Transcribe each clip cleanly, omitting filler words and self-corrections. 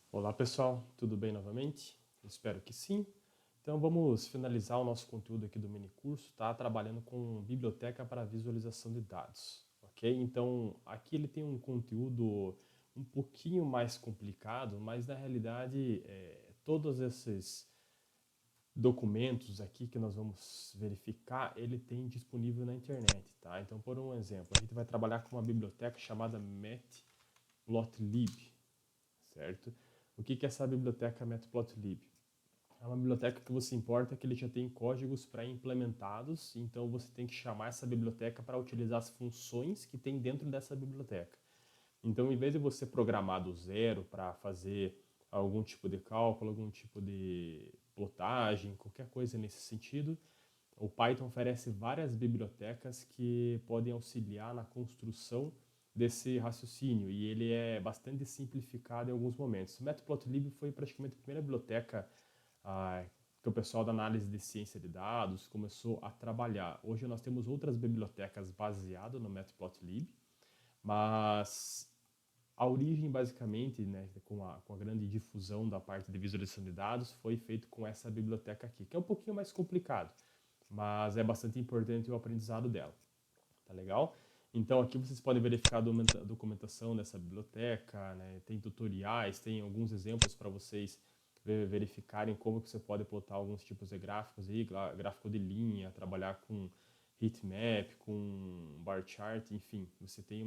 Olá pessoal, tudo bem novamente? Espero que sim. Então vamos finalizar o nosso conteúdo aqui do mini curso, tá? Trabalhando com biblioteca para visualização de dados, ok? Então aqui ele tem um conteúdo um pouquinho mais complicado, mas na realidade todos esses documentos aqui que nós vamos verificar, ele tem disponível na internet, tá? Então por um exemplo, a gente vai trabalhar com uma biblioteca chamada Matplotlib, certo? O que é essa biblioteca Matplotlib? É uma biblioteca que você importa que ele já tem códigos pré-implementados, então você tem que chamar essa biblioteca para utilizar as funções que tem dentro dessa biblioteca. Então, em vez de você programar do zero para fazer algum tipo de cálculo, algum tipo de plotagem, qualquer coisa nesse sentido, o Python oferece várias bibliotecas que podem auxiliar na construção desse raciocínio e ele é bastante simplificado em alguns momentos. O Matplotlib foi praticamente a primeira biblioteca que o pessoal da análise de ciência de dados começou a trabalhar. Hoje nós temos outras bibliotecas baseadas no Matplotlib, mas a origem, basicamente, né, com a grande difusão da parte de visualização de dados, foi feito com essa biblioteca aqui, que é um pouquinho mais complicado, mas é bastante importante o aprendizado dela. Tá legal? Então aqui vocês podem verificar a documentação dessa biblioteca, né? Tem tutoriais, tem alguns exemplos para vocês verificarem como que você pode plotar alguns tipos de gráficos aí, gráfico de linha, trabalhar com heatmap, com bar chart, enfim, você tem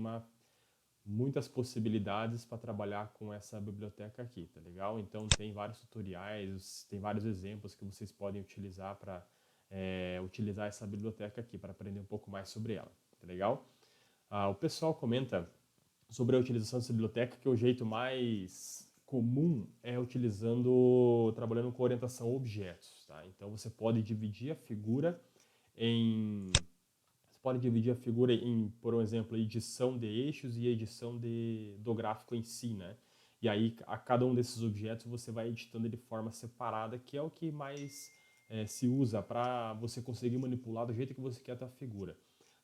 muitas possibilidades para trabalhar com essa biblioteca aqui, tá legal? Então tem vários tutoriais, tem vários exemplos que vocês podem utilizar para utilizar essa biblioteca aqui, para aprender um pouco mais sobre ela, tá legal? O pessoal comenta sobre a utilização dessa biblioteca que o jeito mais comum é trabalhando com orientação a objetos, tá? Então você pode dividir a figura em por um exemplo, edição de eixos e edição do gráfico em si, né? E aí, a cada um desses objetos, você vai editando de forma separada, que é o que mais se usa para você conseguir manipular do jeito que você quer a tua figura.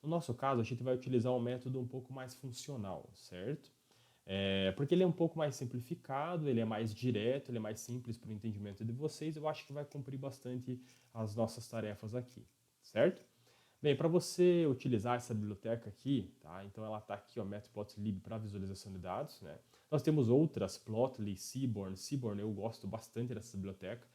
No nosso caso, a gente vai utilizar um método um pouco mais funcional, certo? Porque ele é um pouco mais simplificado, ele é mais direto, ele é mais simples para o entendimento de vocês. Eu acho que vai cumprir bastante as nossas tarefas aqui, certo? Bem, para você utilizar essa biblioteca aqui, tá? Então ela está aqui, ó, Matplotlib para visualização de dados, né? Nós temos outras, Plotly, Seaborn. Seaborn eu gosto bastante dessa biblioteca.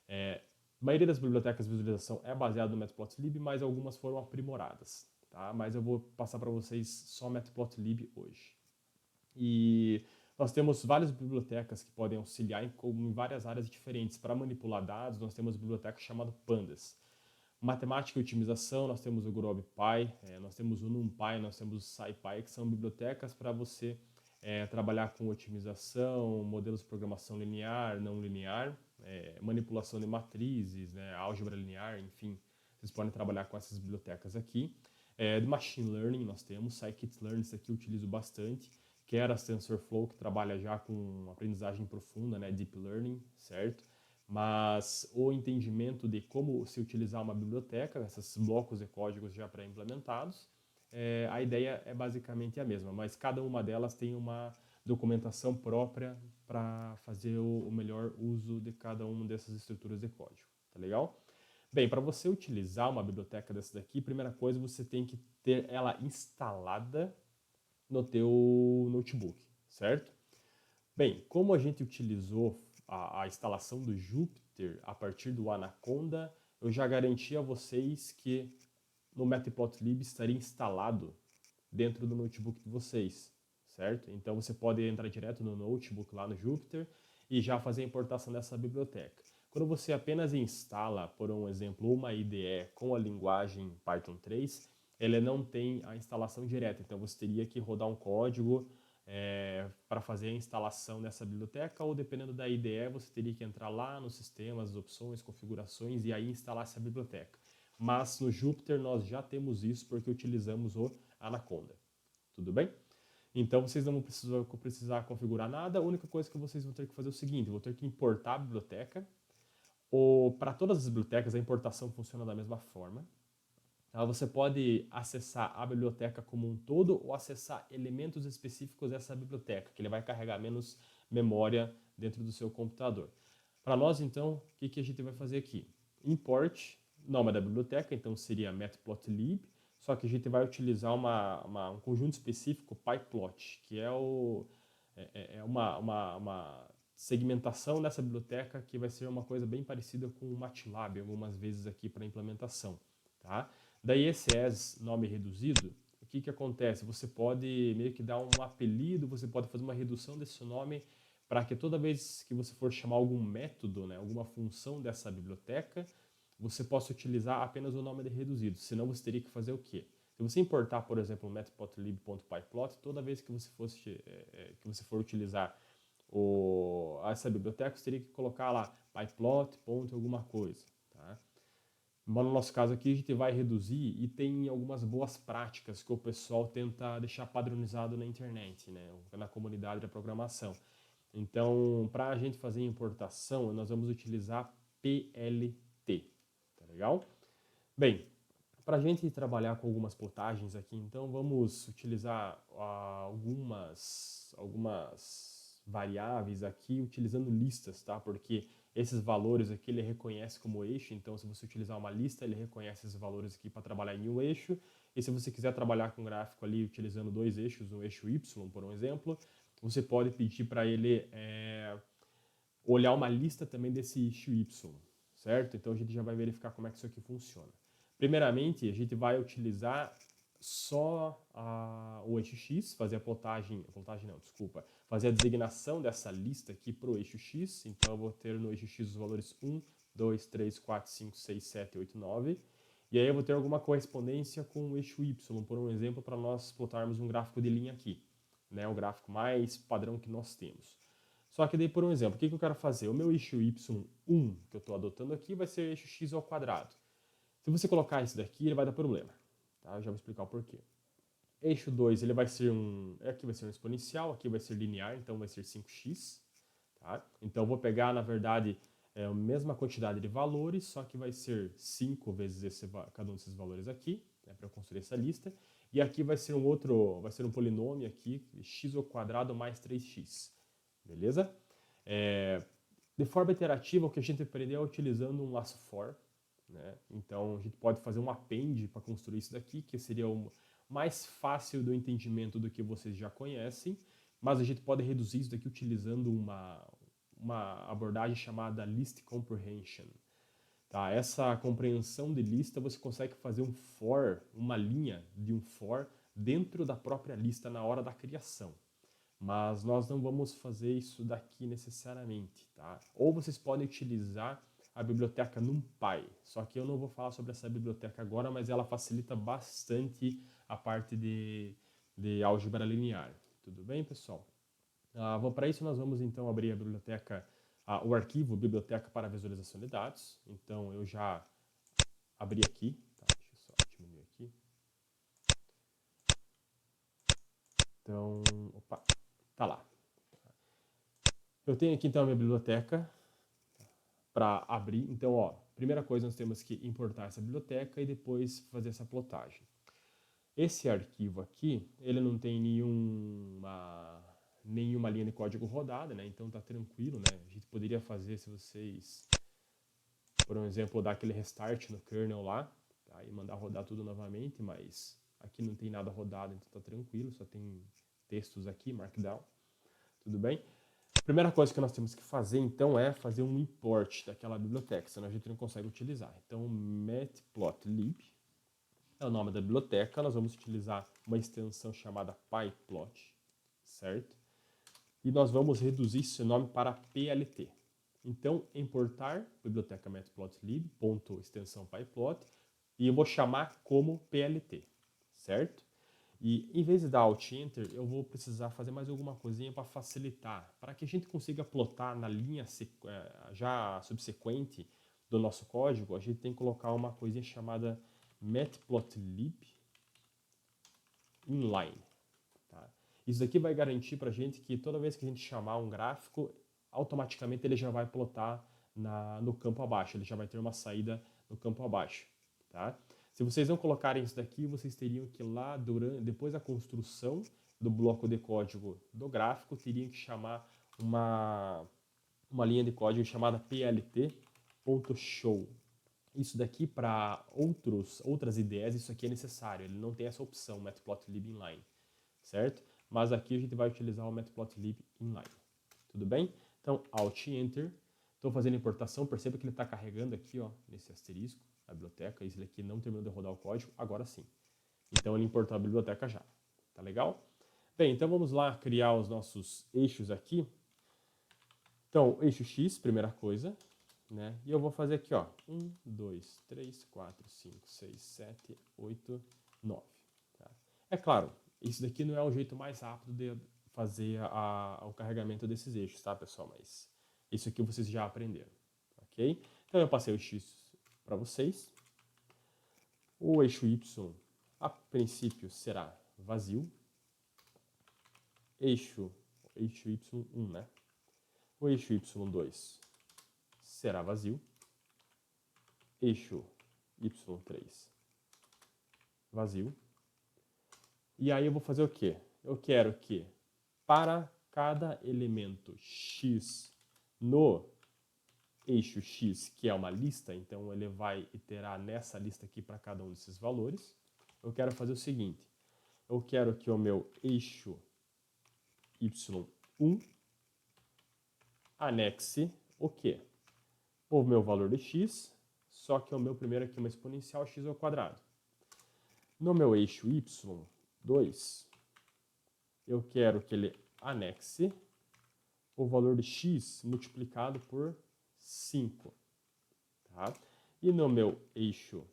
A maioria das bibliotecas de visualização é baseada no Matplotlib, mas algumas foram aprimoradas, tá? Mas eu vou passar para vocês só Matplotlib hoje. E nós temos várias bibliotecas que podem auxiliar em várias áreas diferentes. Para manipular dados, nós temos bibliotecas chamadas Pandas. Matemática e otimização, nós temos o GrobPy, nós temos o NumPy, nós temos o SciPy, que são bibliotecas para você trabalhar com otimização, modelos de programação linear, não linear, manipulação de matrizes, né, álgebra linear, enfim, vocês podem trabalhar com essas bibliotecas aqui. De Machine Learning nós temos, Scikit-learn, isso aqui eu utilizo bastante, Keras TensorFlow, que trabalha já com aprendizagem profunda, né, Deep Learning, certo? Mas o entendimento de como se utilizar uma biblioteca, esses blocos de códigos já pré-implementados, a ideia é basicamente a mesma, mas cada uma delas tem uma documentação própria para fazer o melhor uso de cada uma dessas estruturas de código, tá legal? Bem, para você utilizar uma biblioteca dessa daqui, primeira coisa, você tem que ter ela instalada no teu notebook, certo? Bem, como a gente utilizou a instalação do Jupyter a partir do Anaconda, eu já garanti a vocês que no Matplotlib estaria instalado dentro do notebook de vocês, certo? Então você pode entrar direto no notebook lá no Jupyter e já fazer a importação dessa biblioteca. Quando você apenas instala, por um exemplo, uma IDE com a linguagem Python 3, ela não tem a instalação direta, então você teria que rodar um código para fazer a instalação dessa biblioteca, ou dependendo da IDE, você teria que entrar lá nos sistemas, opções, configurações e aí instalar essa biblioteca. Mas no Jupyter nós já temos isso porque utilizamos o Anaconda. Tudo bem? Então vocês não vão precisar configurar nada, a única coisa que vocês vão ter que fazer é o seguinte, vão ter que importar a biblioteca. Para todas as bibliotecas a importação funciona da mesma forma. Você pode acessar a biblioteca como um todo ou acessar elementos específicos dessa biblioteca, que ele vai carregar menos memória dentro do seu computador. Para nós, então, o que a gente vai fazer aqui? Import, nome da biblioteca, então seria matplotlib, só que a gente vai utilizar um conjunto específico, pyplot, que é uma segmentação dessa biblioteca que vai ser uma coisa bem parecida com o MATLAB, algumas vezes aqui para implementação. Tá? Daí esse as, nome reduzido, o que acontece? Você pode meio que dar um apelido, você pode fazer uma redução desse nome para que toda vez que você for chamar algum método, né, alguma função dessa biblioteca, você possa utilizar apenas o nome de reduzido. Senão você teria que fazer o quê? Se você importar, por exemplo, matplotlib.pyplot, toda vez que que você for utilizar essa biblioteca, você teria que colocar lá pyplot. Alguma coisa. Tá? Mas no nosso caso aqui, a gente vai reduzir e tem algumas boas práticas que o pessoal tenta deixar padronizado na internet, né? Na comunidade da programação. Então, para a gente fazer importação, nós vamos utilizar PLT. Tá legal? Bem, para a gente trabalhar com algumas plotagens aqui, então vamos utilizar algumas variáveis aqui utilizando listas, tá? Porque esses valores aqui ele reconhece como eixo, então se você utilizar uma lista, ele reconhece esses valores aqui para trabalhar em um eixo. E se você quiser trabalhar com um gráfico ali utilizando dois eixos, um eixo Y, por um exemplo, você pode pedir para ele olhar uma lista também desse eixo Y, certo? Então a gente já vai verificar como é que isso aqui funciona. Primeiramente, a gente vai utilizar só o eixo X, fazer fazer a designação dessa lista aqui para o eixo X. Então eu vou ter no eixo X os valores 1, 2, 3, 4, 5, 6, 7, 8, 9. E aí eu vou ter alguma correspondência com o eixo Y, por um exemplo, para nós plotarmos um gráfico de linha aqui, né? O gráfico mais padrão que nós temos. Só que daí, por um exemplo, o que eu quero fazer? O meu eixo y1 que eu estou adotando aqui vai ser eixo x ao quadrado. Se você colocar isso daqui, ele vai dar problema. Tá? Eu já vou explicar o porquê. Eixo 2, ele vai ser aqui vai ser um exponencial, aqui vai ser linear, então vai ser 5x. Tá? Então eu vou pegar, na verdade, a mesma quantidade de valores, só que vai ser 5 vezes cada um desses valores aqui, né, para eu construir essa lista. E aqui vai ser um polinômio aqui, x ao quadrado mais 3x. Beleza? De forma iterativa, o que a gente aprendeu é utilizando um laço for. Né? Então, a gente pode fazer um append para construir isso daqui, que seria o mais fácil do entendimento do que vocês já conhecem, mas a gente pode reduzir isso daqui utilizando uma abordagem chamada list comprehension. Tá? Essa compreensão de lista, você consegue fazer um for, uma linha de um for, dentro da própria lista na hora da criação. Mas nós não vamos fazer isso daqui necessariamente, tá? Ou vocês podem utilizar a biblioteca NumPy, só que eu não vou falar sobre essa biblioteca agora, mas ela facilita bastante a parte de álgebra linear. Tudo bem, pessoal? Para isso nós vamos então abrir a biblioteca, o arquivo biblioteca para visualização de dados. Então eu já abri aqui, tá? Deixa eu só diminuir aqui. Então, opa, tá lá. Eu tenho aqui então a minha biblioteca para abrir. Então, ó, primeira coisa nós temos que importar essa biblioteca e depois fazer essa plotagem. Esse arquivo aqui, ele não tem nenhuma linha de código rodada, né? Então tá tranquilo, né? A gente poderia fazer, se vocês, por um exemplo, dar aquele restart no kernel lá, tá? E mandar rodar tudo novamente, mas aqui não tem nada rodado, então tá tranquilo, só tem textos aqui, markdown. Tudo bem? A primeira coisa que nós temos que fazer, então, é fazer um import daquela biblioteca, senão a gente não consegue utilizar. Então, matplotlib é o nome da biblioteca, nós vamos utilizar uma extensão chamada pyplot, certo? E nós vamos reduzir esse nome para PLT. Então, importar biblioteca matplotlib, extensão pyplot, e eu vou chamar como PLT, certo? E em vez de dar Alt Enter, eu vou precisar fazer mais alguma coisinha para facilitar, para que a gente consiga plotar na linha já subsequente do nosso código, a gente tem que colocar uma coisinha chamada matplotlib inline. Tá? Isso daqui vai garantir para a gente que toda vez que a gente chamar um gráfico, automaticamente ele já vai plotar no campo abaixo, ele já vai ter uma saída no campo abaixo. Tá? Se vocês não colocarem isso daqui, vocês teriam que lá, depois da construção do bloco de código do gráfico, teriam que chamar uma linha de código chamada plt.show. Isso daqui para outras IDEs, isso aqui é necessário, ele não tem essa opção, matplotlib inline, certo? Mas aqui a gente vai utilizar o matplotlib inline, tudo bem? Então, Alt Enter, estou fazendo importação, perceba que ele está carregando aqui, ó, nesse asterisco, a biblioteca, esse aqui não terminou de rodar o código, agora sim. Então ele importou a biblioteca já, tá legal? Bem, então vamos lá criar os nossos eixos aqui. Então, eixo X, primeira coisa, né? E eu vou fazer aqui, ó, 1, 2, 3, 4, 5, 6, 7, 8, 9. Tá? É claro, isso daqui não é o jeito mais rápido de fazer o carregamento desses eixos, tá, pessoal? Mas isso aqui vocês já aprenderam, ok? Então eu passei o X para vocês. O eixo Y, a princípio, será vazio. Eixo Y1, né? O eixo Y2 será vazio. Eixo Y3 vazio. E aí eu vou fazer o quê? Eu quero que para cada elemento X no eixo X, que é uma lista, então ele vai iterar nessa lista aqui para cada um desses valores, eu quero fazer o seguinte. Eu quero que o meu eixo Y1 anexe o quê? O meu valor de x, só que o meu primeiro aqui é uma exponencial x ao quadrado. No meu eixo y2, eu quero que ele anexe o valor de x multiplicado por 5. Tá? E no meu eixo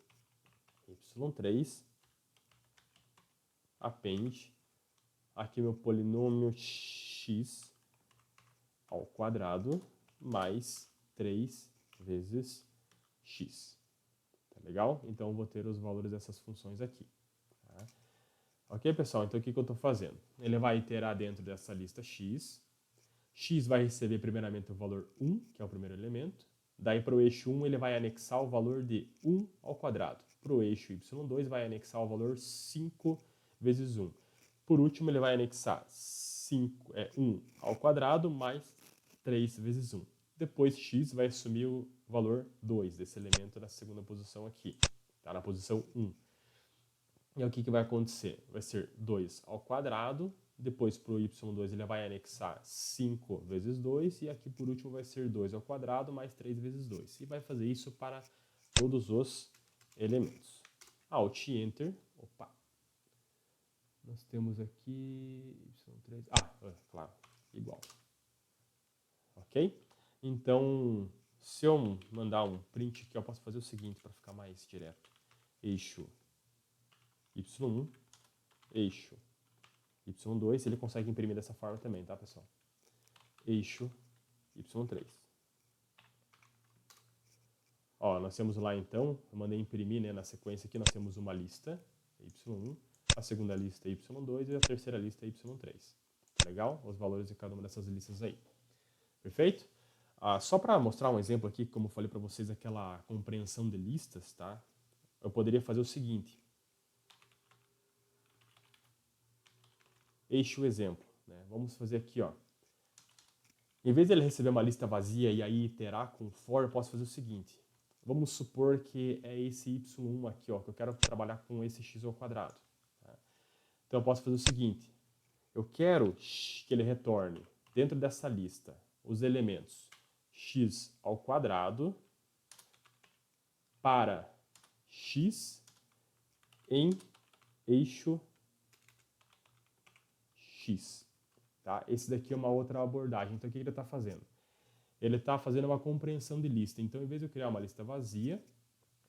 y3, append aqui meu polinômio x ao quadrado mais 3 vezes x. Tá legal? Então eu vou ter os valores dessas funções aqui. Tá? Ok, pessoal? Então o que eu estou fazendo? Ele vai iterar dentro dessa lista x. X vai receber primeiramente o valor 1, que é o primeiro elemento. Daí para o eixo 1 ele vai anexar o valor de 1 ao quadrado. Para o eixo y2 vai anexar o valor 5 vezes 1. Por último ele vai anexar 1 ao quadrado mais 3 vezes 1. Depois x vai assumir o valor 2 desse elemento na segunda posição aqui, tá? Na posição 1. E aí o que vai acontecer? Vai ser 2 ao quadrado, depois para o y2 ele vai anexar 5 vezes 2, e aqui por último vai ser 2 ao quadrado mais 3 vezes 2. E vai fazer isso para todos os elementos. Alt Enter, opa, nós temos aqui y3, claro, igual. Ok? Então, se eu mandar um print aqui, eu posso fazer o seguinte para ficar mais direto. Eixo y1, eixo y2, ele consegue imprimir dessa forma também, tá, pessoal? Eixo y3. Ó, nós temos lá então, eu mandei imprimir, né, na sequência aqui, nós temos uma lista y1, a segunda lista y2 e a terceira lista y3. Legal? Os valores de cada uma dessas listas aí. Perfeito? Só para mostrar um exemplo aqui, como eu falei para vocês, aquela compreensão de listas, tá? Eu poderia fazer o seguinte. Eixo exemplo, né? Vamos fazer aqui, ó. Em vez de ele receber uma lista vazia e aí iterar com for, eu posso fazer o seguinte. Vamos supor que é esse y1 aqui, ó, que eu quero trabalhar com esse x ao quadrado. Tá? Então eu posso fazer o seguinte. Eu quero que ele retorne dentro dessa lista os elementos x ao quadrado para x em eixo x. Tá? Esse daqui é uma outra abordagem. Então, o que ele está fazendo? Ele está fazendo uma compreensão de lista. Então, em vez de eu criar uma lista vazia,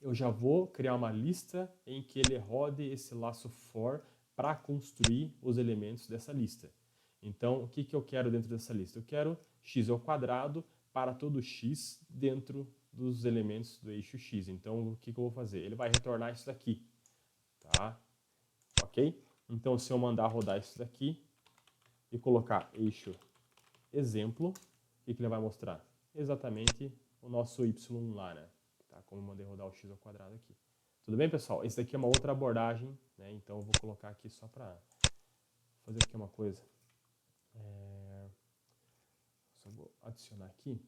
eu já vou criar uma lista em que ele rode esse laço for para construir os elementos dessa lista. Então, o que eu quero dentro dessa lista? Eu quero x ao quadrado para todo x dentro dos elementos do eixo x. Então, o que eu vou fazer? Ele vai retornar isso daqui. Tá? Ok? Então, se eu mandar rodar isso daqui e colocar eixo exemplo, o que ele vai mostrar? Exatamente o nosso y lá, né? Tá? Como eu mandei rodar o x ao quadrado aqui. Tudo bem, pessoal? Esse daqui é uma outra abordagem, né? Então eu vou colocar aqui só para fazer aqui uma coisa. Só vou adicionar aqui.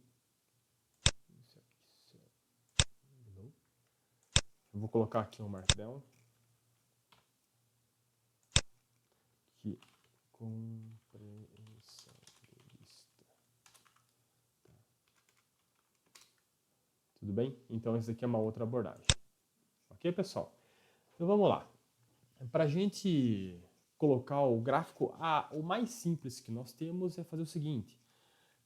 Eu vou colocar aqui um Markdown. Aqui, compreensão de lista. Tá. Tudo bem? Então, essa aqui é uma outra abordagem. Ok, pessoal? Então, vamos lá. Para a gente colocar o gráfico, o mais simples que nós temos é fazer o seguinte.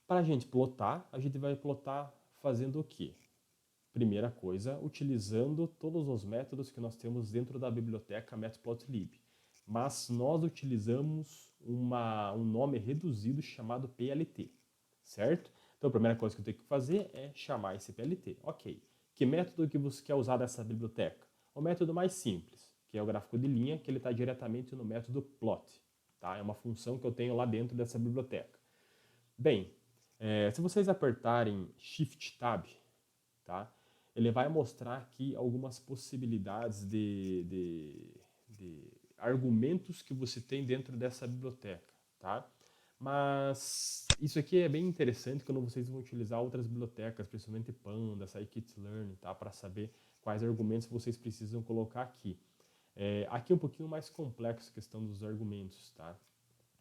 Para a gente plotar, a gente vai plotar fazendo o quê? Primeira coisa, utilizando todos os métodos que nós temos dentro da biblioteca Matplotlib. Mas nós utilizamos um nome reduzido chamado PLT, certo? Então a primeira coisa que eu tenho que fazer é chamar esse PLT. Ok, que método que você quer usar dessa biblioteca? O método mais simples, que é o gráfico de linha, que ele está diretamente no método plot. Tá? É uma função que eu tenho lá dentro dessa biblioteca. Bem, se vocês apertarem Shift Tab, tá? Ele vai mostrar aqui algumas possibilidades de argumentos que você tem dentro dessa biblioteca, tá? Mas isso aqui é bem interessante quando vocês vão utilizar outras bibliotecas, principalmente Panda, Scikit-learn, tá? Para saber quais argumentos vocês precisam colocar aqui. Aqui é um pouquinho mais complexo a questão dos argumentos, tá?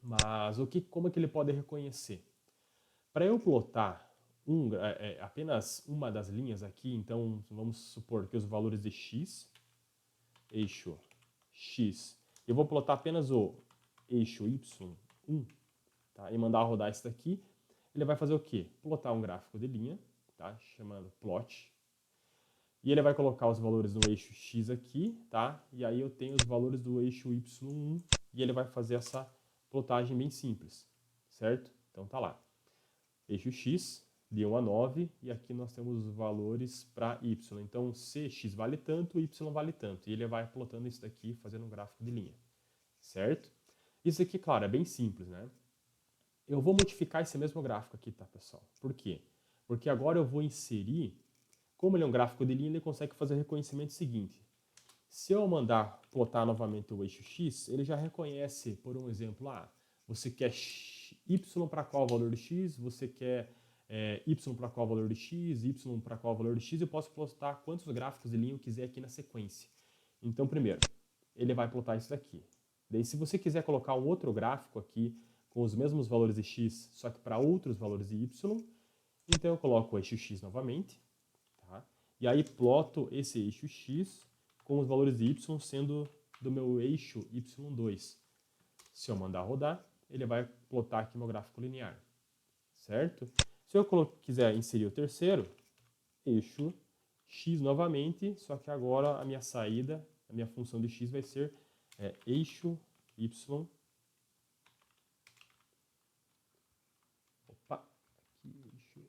Mas como é que ele pode reconhecer? Para eu plotar apenas uma das linhas aqui, então vamos supor que os valores de x, eixo x, eu vou plotar apenas o eixo y1, tá? E mandar rodar isso daqui, ele vai fazer o quê? Plotar um gráfico de linha, tá? Chamando plot, e ele vai colocar os valores no eixo x aqui, tá? E aí eu tenho os valores do eixo y1, e ele vai fazer essa plotagem bem simples, certo? Então tá lá. Eixo x, de 1 a 9, e aqui nós temos os valores para y. Então, se x vale tanto, y vale tanto. E ele vai plotando isso daqui, fazendo um gráfico de linha, certo? Isso aqui, claro, é bem simples, né? Eu vou modificar esse mesmo gráfico aqui, tá, pessoal? Por quê? Porque agora eu vou inserir, como ele é um gráfico de linha, ele consegue fazer o reconhecimento seguinte. Se eu mandar plotar novamente o eixo x, ele já reconhece, por um exemplo, você quer y para qual valor de x, você quer y para qual valor de x, y para qual valor de x, eu posso plotar quantos gráficos de linha eu quiser aqui na sequência. Então, primeiro, ele vai plotar isso daqui. Daí, se você quiser colocar um outro gráfico aqui com os mesmos valores de x, só que para outros valores de y, então eu coloco o eixo x novamente, tá? E aí ploto esse eixo x com os valores de y sendo do meu eixo y2. Se eu mandar rodar, ele vai plotar aqui meu gráfico linear, certo? Se eu quiser inserir o terceiro, eixo x novamente, só que agora a minha saída, a minha função de x vai ser eixo y. Opa, aqui, eixo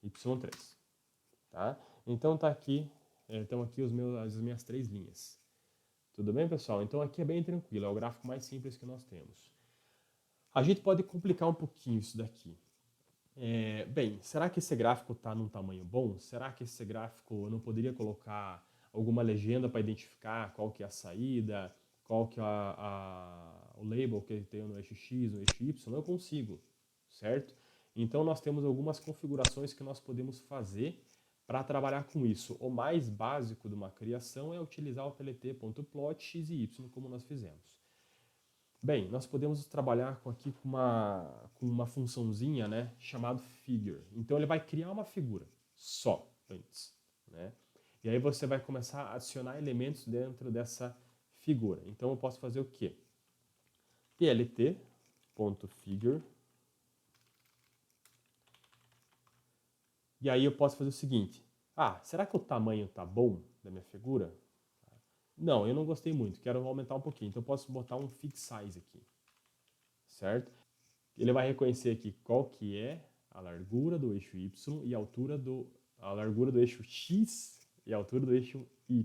y3, tá? Então tá aqui, estão aqui as minhas três linhas. Tudo bem, pessoal? Então aqui é bem tranquilo, é o gráfico mais simples que nós temos. A gente pode complicar um pouquinho isso daqui. Bem, será que esse gráfico está num tamanho bom? Será que esse gráfico eu não poderia colocar alguma legenda para identificar qual que é a saída, qual que é o label que ele tem no eixo X, no eixo Y? Eu consigo, certo? Então nós temos algumas configurações que nós podemos fazer para trabalhar com isso. O mais básico de uma criação é utilizar o plt.plot x e y, como nós fizemos. Bem, nós podemos trabalhar aqui com uma funçãozinha, né, chamada figure. Então ele vai criar uma figura só antes, né? E aí você vai começar a adicionar elementos dentro dessa figura. Então eu posso fazer o quê? plt.figure. E aí eu posso fazer o seguinte: será que o tamanho tá bom da minha figura? Não, eu não gostei muito, quero aumentar um pouquinho. Então eu posso botar um fix size aqui, certo? Ele vai reconhecer aqui qual que é a largura do eixo y e a largura do eixo x e a altura do eixo y,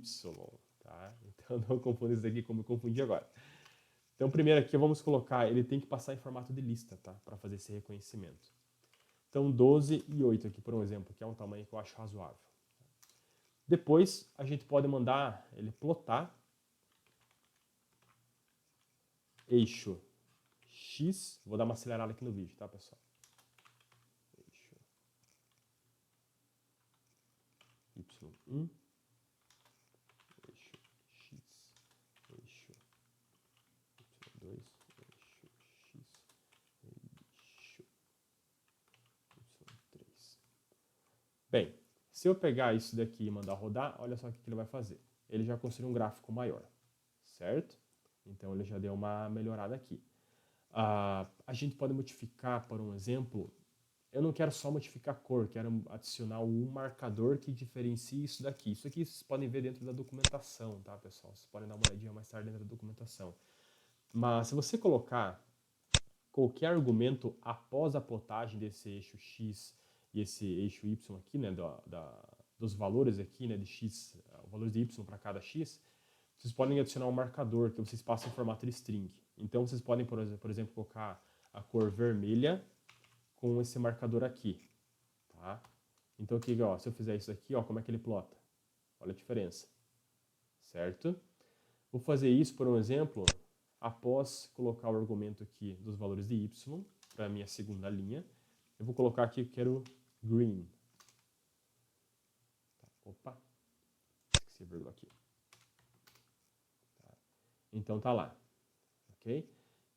tá? Então não confunda isso aqui como eu confundi agora. Então primeiro aqui vamos colocar, ele tem que passar em formato de lista, tá? Para fazer esse reconhecimento. Então 12 e 8 aqui, por um exemplo, que é um tamanho que eu acho razoável. Depois a gente pode mandar ele plotar eixo x, vou dar uma acelerada aqui no vídeo, tá, pessoal? Eixo y1, eixo x, eixo y2, eixo x, eixo y3. Bem, se eu pegar isso daqui e mandar rodar, olha só o que ele vai fazer. Ele já construiu um gráfico maior, certo? Então ele já deu uma melhorada aqui. A gente pode modificar, por um exemplo, eu não quero só modificar a cor, quero adicionar um marcador que diferencie isso daqui. Isso aqui vocês podem ver dentro da documentação, tá, pessoal? Vocês podem dar uma olhadinha mais tarde dentro da documentação. Mas se você colocar qualquer argumento após a plotagem desse eixo x e esse eixo y aqui, né, dos valores aqui, né, de x, valores de y para cada x, vocês podem adicionar um marcador que vocês passam em formato de string. Então vocês podem, por exemplo, colocar a cor vermelha com esse marcador aqui, tá? Então aqui, ó, se eu fizer isso aqui, ó, como é que ele plota? Olha a diferença, certo? Vou fazer isso, por um exemplo, após colocar o argumento aqui dos valores de y para a minha segunda linha. Eu vou colocar aqui que eu quero green. Tá, opa, esqueci a vírgula aqui. Tá. Então tá lá, ok?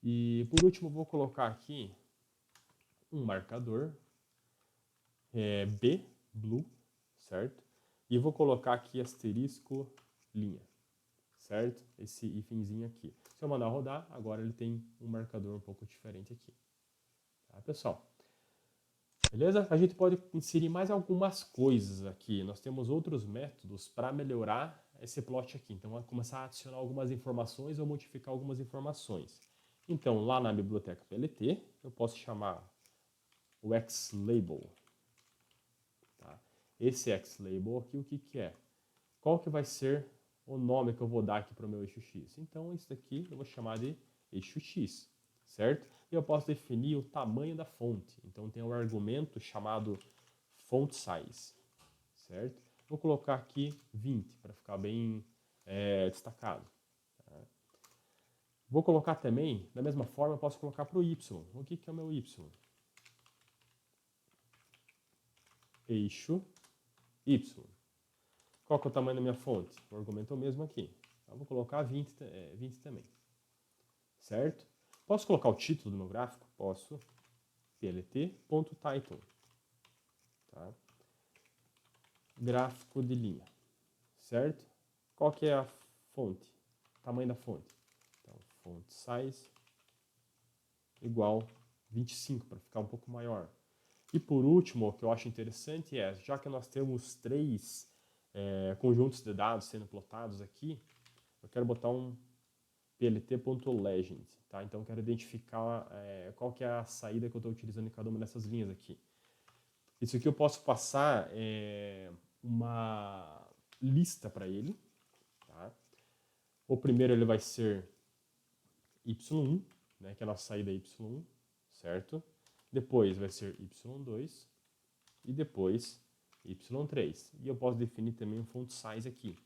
E por último, vou colocar aqui um marcador B, blue, certo? E vou colocar aqui asterisco linha, certo? Esse ifinzinho aqui. Se eu mandar rodar, agora ele tem um marcador um pouco diferente aqui. Tá, pessoal? Beleza? A gente pode inserir mais algumas coisas aqui. Nós temos outros métodos para melhorar esse plot aqui. Então, vai começar a adicionar algumas informações ou modificar algumas informações. Então, lá na biblioteca PLT, eu posso chamar o xlabel. Tá? Esse xlabel aqui, o que, que é? Qual que vai ser o nome que eu vou dar aqui para o meu eixo x? Então, isso daqui eu vou chamar de eixo x, certo? E eu posso definir o tamanho da fonte. Então, tem um argumento chamado font size, certo? Vou colocar aqui 20 para ficar bem destacado. Tá? Vou colocar também, da mesma forma, eu posso colocar para o y. O que, que é o meu y? Eixo y. Qual que é o tamanho da minha fonte? O argumento é o mesmo aqui. Então, vou colocar 20 também. Certo? Posso colocar o título do meu gráfico? Posso. plt.title. Tá? Gráfico de linha. Certo? Qual que é a fonte? Tamanho da fonte. Então, font size igual 25, para ficar um pouco maior. E por último, o que eu acho interessante é, já que nós temos 3 conjuntos de dados sendo plotados aqui, eu quero botar um plt.legend, tá? Então eu quero identificar qual que é a saída que eu estou utilizando em cada uma dessas linhas aqui. Isso aqui eu posso passar uma lista para ele, tá? O primeiro ele vai ser y1, né, que é a nossa saída y1, certo? Depois vai ser y2 e depois y3. E eu posso definir também um font size aqui.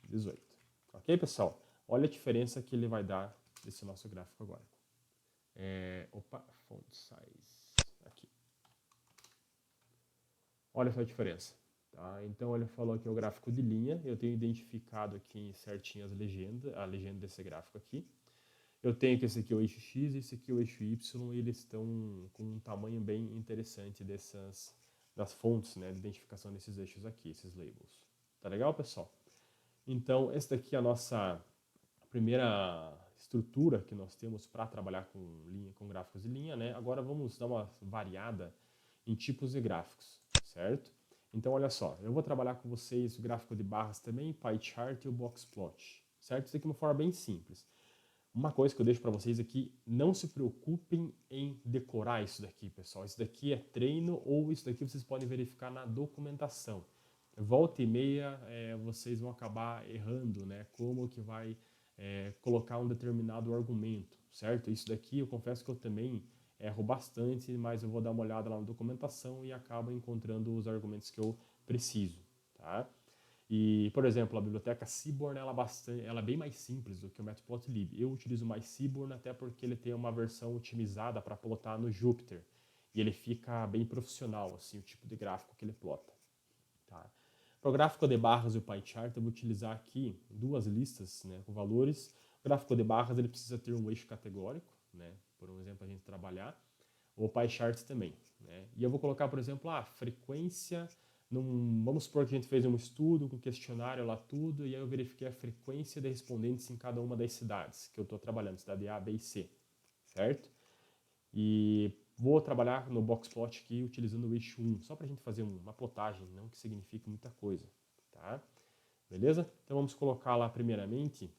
18. Ok, pessoal? Olha a diferença que ele vai dar desse nosso gráfico agora. Font size. Aqui. Olha só a diferença. Tá? Então, ele falou que é o gráfico de linha. Eu tenho identificado aqui certinho a legenda desse gráfico aqui. Eu tenho que esse aqui é o eixo X e esse aqui é o eixo Y, e eles estão com um tamanho bem interessante das fontes, né, de identificação desses eixos aqui, esses labels. Tá legal, pessoal? Então, essa daqui é a nossa primeira estrutura que nós temos para trabalhar com gráficos de linha, né? Agora vamos dar uma variada em tipos de gráficos, certo? Então, olha só, eu vou trabalhar com vocês o gráfico de barras também, pie chart e o box plot, certo? Isso aqui é uma forma bem simples. Uma coisa que eu deixo para vocês aqui, não se preocupem em decorar isso daqui, pessoal. Isso daqui é treino ou isso daqui vocês podem verificar na documentação. Volta e meia vocês vão acabar errando, né? Como que vai colocar um determinado argumento, certo? Isso daqui eu confesso que eu também erro bastante, mas eu vou dar uma olhada lá na documentação e acabo encontrando os argumentos que eu preciso, tá? E, por exemplo, a biblioteca Seaborn ela é bem mais simples do que o Matplotlib. Eu utilizo mais Seaborn até porque ele tem uma versão otimizada para plotar no Jupyter. E ele fica bem profissional, assim, o tipo de gráfico que ele plota. Tá? Para o gráfico de barras e o pie chart, eu vou utilizar aqui duas listas, né, com valores. O gráfico de barras ele precisa ter um eixo categórico, né, por um exemplo, a gente trabalhar. O pie chart também. Né? E eu vou colocar, por exemplo, a frequência. Vamos supor que a gente fez um estudo com questionário lá tudo, e aí eu verifiquei a frequência de respondentes em cada uma das cidades que eu estou trabalhando, cidade A, B e C, certo? E vou trabalhar no boxplot aqui utilizando o eixo 1, só para a gente fazer uma plotagem, não que signifique muita coisa, tá? Beleza? Então vamos colocar lá primeiramente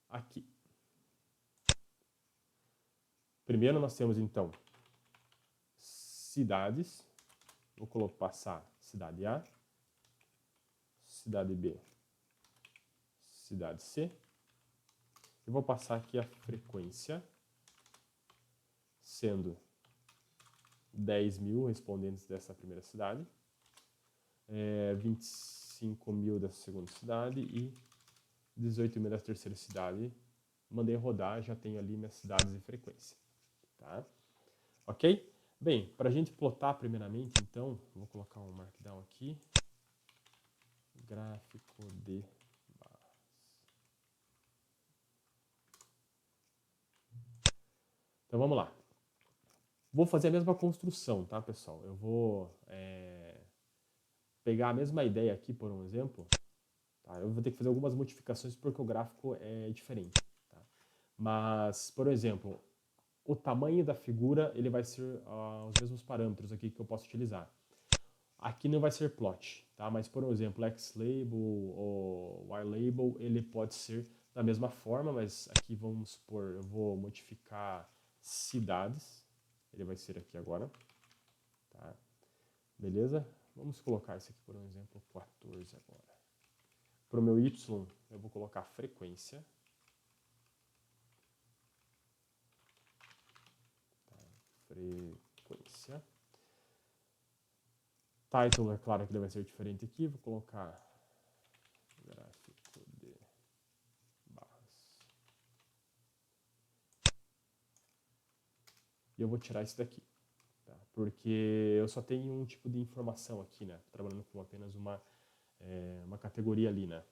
aqui. Primeiro nós temos então cidades. Vou passar cidade A, cidade B, cidade C. E vou passar aqui a frequência, sendo 10.000 respondentes dessa primeira cidade, 25.000 dessa segunda cidade e 18.000 da terceira cidade. Mandei rodar, já tenho ali minhas cidades e frequência. Tá? Ok? Bem, para a gente plotar primeiramente, então, vou colocar um markdown aqui. Gráfico de barras. Então vamos lá. Vou fazer a mesma construção, tá, pessoal? Eu vou pegar a mesma ideia aqui, por um exemplo. Tá? Eu vou ter que fazer algumas modificações porque o gráfico é diferente. Tá? Mas, por exemplo, o tamanho da figura ele vai ser os mesmos parâmetros aqui que eu posso utilizar. Aqui não vai ser plot, tá? Mas, por exemplo, X-label ou Y-label, ele pode ser da mesma forma, mas aqui vamos supor, eu vou modificar cidades. Ele vai ser aqui agora. Tá? Beleza? Vamos colocar esse aqui, por um exemplo, 14 agora. Para o meu Y, eu vou colocar frequência. Tá? Frequência. Title, é claro que ele vai ser diferente aqui. Vou colocar gráfico de barras. E eu vou tirar isso daqui. Tá? Porque eu só tenho um tipo de informação aqui, né? Tô trabalhando com apenas uma categoria ali, né?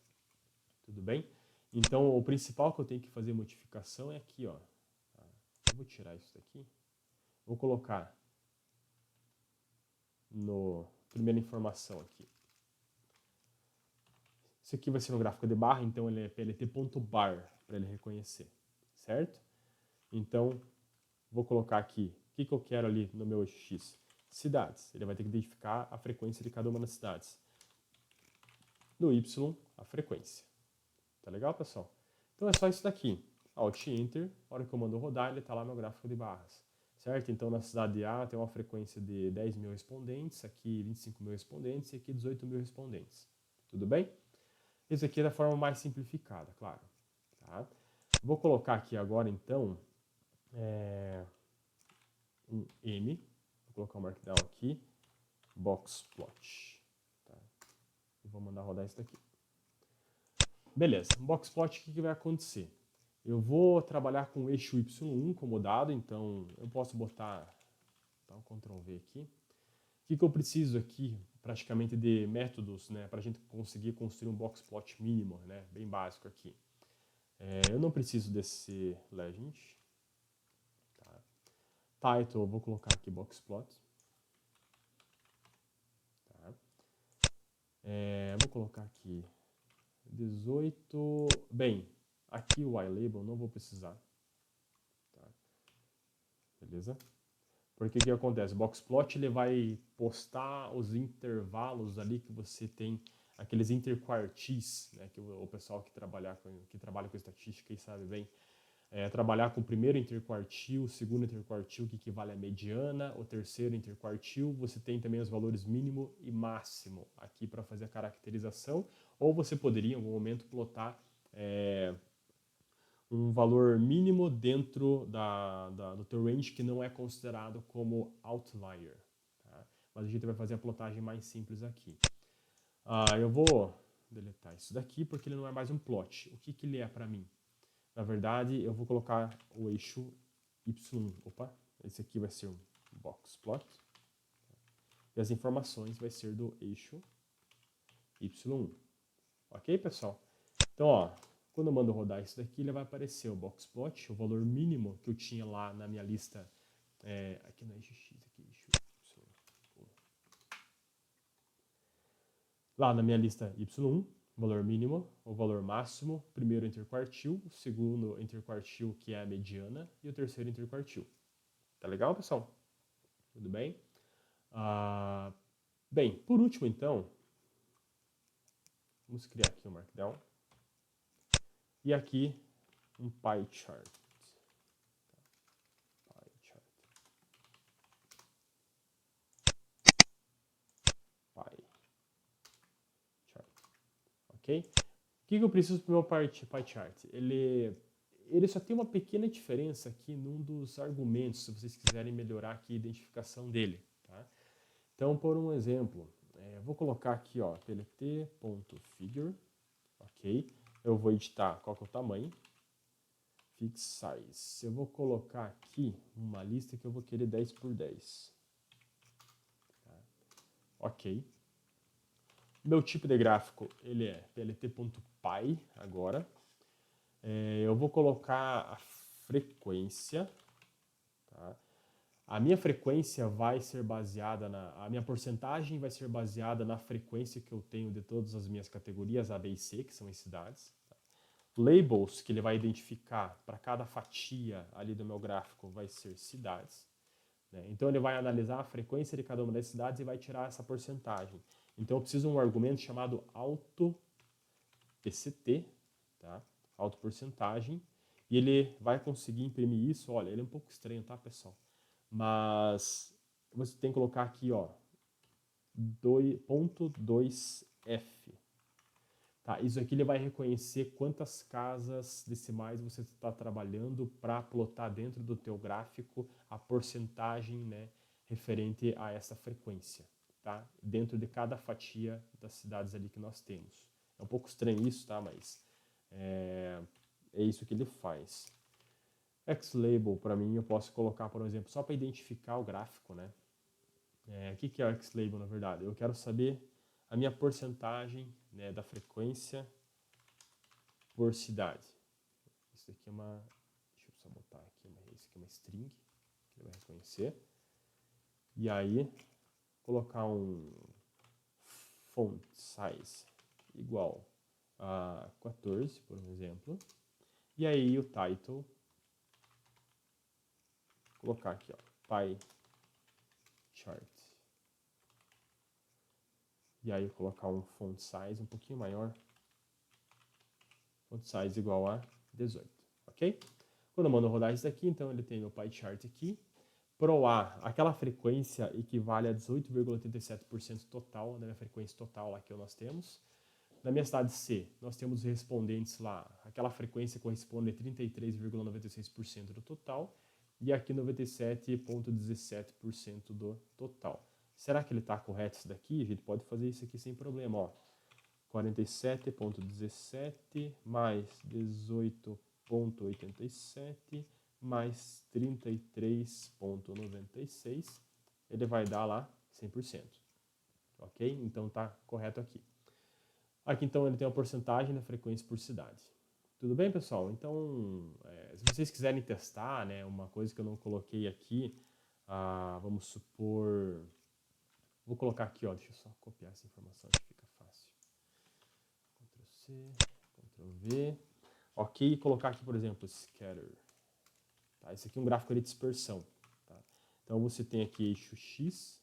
Tudo bem? Então, o principal que eu tenho que fazer modificação é aqui, ó. Tá? Eu vou tirar isso daqui. Vou colocar no primeira informação aqui. Isso aqui vai ser um gráfico de barra, então ele é plt.bar para ele reconhecer, certo? Então, vou colocar aqui o que eu quero ali no meu eixo X. Cidades. Ele vai ter que identificar a frequência de cada uma das cidades. No Y, a frequência. Tá legal, pessoal? Então é só isso daqui. Alt Enter, a hora que eu mando rodar, ele está lá no gráfico de barras. Certo? Então na cidade A tem uma frequência de 10.000 respondentes, aqui 25.000 respondentes e aqui 18.000 respondentes. Tudo bem? Isso aqui é da forma mais simplificada, claro. Tá? Vou colocar aqui agora então um M, vou colocar um markdown aqui, boxplot. Tá? E vou mandar rodar isso daqui. Beleza, boxplot, o que vai acontecer? Eu vou trabalhar com o eixo Y1 como dado, então eu posso botar um Ctrl V aqui. O que eu preciso aqui, praticamente, de métodos, né, para a gente conseguir construir um boxplot mínimo, né, bem básico aqui. Eu não preciso desse legend. Tá? Title, eu vou colocar aqui boxplot. Tá? Vou colocar aqui 18. Bem, aqui o Y-label não vou precisar. Tá? Beleza? Porque o que acontece? O boxplot ele vai postar os intervalos ali que você tem, aqueles interquartis, né, que o pessoal que trabalha com estatística e sabe bem, trabalhar com o primeiro interquartil, o segundo interquartil que equivale à mediana, o terceiro interquartil, você tem também os valores mínimo e máximo aqui para fazer a caracterização, ou você poderia em algum momento plotar um valor mínimo dentro do teu range que não é considerado como outlier. Tá? Mas a gente vai fazer a plotagem mais simples aqui. Eu vou deletar isso daqui porque ele não é mais um plot. O que ele é para mim? Na verdade, eu vou colocar o eixo Y1. Opa, esse aqui vai ser um box plot. E as informações vai ser do eixo Y1. Ok, pessoal? Então, ó, quando eu mando rodar isso daqui, ele vai aparecer o box plot, o valor mínimo que eu tinha lá na minha lista. Aqui no eixo X, aqui, eixo Y. Lá na minha lista Y1, valor mínimo, o valor máximo, primeiro interquartil, o segundo interquartil, que é a mediana, e o terceiro interquartil. Tá legal, pessoal? Tudo bem? Bem, por último, então, vamos criar aqui um Markdown. E aqui, um pie chart. Pie chart. Pie chart. Ok? O que eu preciso para o meu pie chart? Ele só tem uma pequena diferença aqui num dos argumentos, se vocês quiserem melhorar aqui a identificação dele. Tá? Então, por um exemplo, vou colocar aqui, ó, plt.figure, ok? Eu vou editar qual que é o tamanho, fix size. Eu vou colocar aqui uma lista que eu vou querer 10 por 10. Tá? Ok. Meu tipo de gráfico, ele é plt.py agora. Eu vou colocar a frequência, tá? A minha frequência vai ser baseada a minha porcentagem vai ser baseada na frequência que eu tenho de todas as minhas categorias A, B e C, que são as cidades. Tá? Labels, que ele vai identificar para cada fatia ali do meu gráfico, vai ser cidades. Né? Então ele vai analisar a frequência de cada uma das cidades e vai tirar essa porcentagem. Então eu preciso de um argumento chamado auto-PCT, tá? Auto-porcentagem, e ele vai conseguir imprimir isso. Olha, ele é um pouco estranho, tá, pessoal? Mas você tem que colocar aqui, ó, 2.2f. Tá, isso aqui ele vai reconhecer quantas casas decimais você está trabalhando para plotar dentro do teu gráfico a porcentagem, né, referente a essa frequência, tá? Dentro de cada fatia das cidades ali que nós temos. É um pouco estranho isso, tá? Mas é isso que ele faz. Xlabel, para mim, eu posso colocar, por exemplo, só para identificar o gráfico, né? O que é o Xlabel, na verdade? Eu quero saber a minha porcentagem, né, da frequência por cidade. Isso aqui é uma... Deixa eu só botar aqui, isso aqui é uma string, que ele vai reconhecer. E aí, colocar um font size igual a 14, por exemplo. E aí o title, colocar aqui, ó, pie chart. E aí colocar um font size um pouquinho maior. Font size igual a 18, ok? Quando eu mando rodar isso daqui, então ele tem meu pie chart aqui. Pro A, aquela frequência equivale a 18,87% total, da minha frequência total lá que nós temos. Na minha cidade C, nós temos respondentes lá, aquela frequência corresponde a 33,96% do total, e aqui 97,17% do total. Será que ele está correto isso daqui? A gente pode fazer isso aqui sem problema, ó. 47,17 mais 18,87 mais 33,96, ele vai dar lá 100%. Ok? Então tá correto aqui. Aqui então ele tem a porcentagem da frequência por cidade. Tudo bem, pessoal? Então, se vocês quiserem testar, né, uma coisa que eu não coloquei aqui, vamos supor... Vou colocar aqui, ó, deixa eu só copiar essa informação, que fica fácil. Ctrl+C, Ctrl+V. Ok, e colocar aqui, por exemplo, scatter. Tá? Esse aqui é um gráfico de dispersão. Tá? Então você tem aqui eixo X.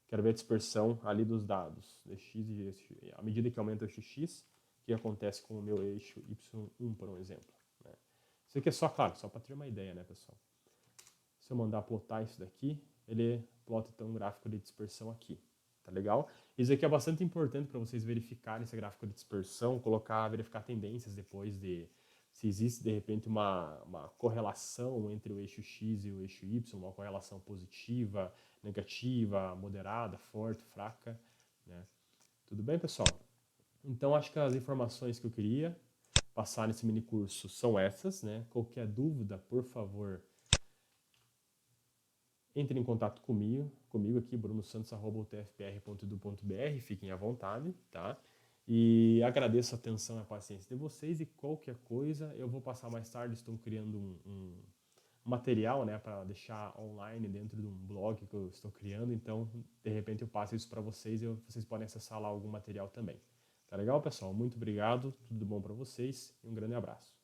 Quero ver a dispersão ali dos dados. À medida que aumenta o eixo X, o que acontece com o meu eixo Y1, por um exemplo. Né? Isso aqui é só, claro, só para ter uma ideia, né, pessoal? Se eu mandar plotar isso daqui, ele plota então um gráfico de dispersão aqui. Tá legal? Isso aqui é bastante importante para vocês verificarem esse gráfico de dispersão, verificar tendências depois se existe de repente uma correlação entre o eixo X e o eixo Y, uma correlação positiva, negativa, moderada, forte, fraca, né? Tudo bem, pessoal? Então, acho que as informações que eu queria passar nesse mini curso são essas, né? Qualquer dúvida, por favor, entre em contato comigo aqui, brunosantos@utfpr.edu.br, fiquem à vontade, tá? E agradeço a atenção e a paciência de vocês e qualquer coisa eu vou passar mais tarde, estou criando um material, né, para deixar online dentro de um blog que eu estou criando, então de repente eu passo isso para vocês e vocês podem acessar lá algum material também. Tá legal, pessoal? Muito obrigado, tudo bom para vocês e um grande abraço.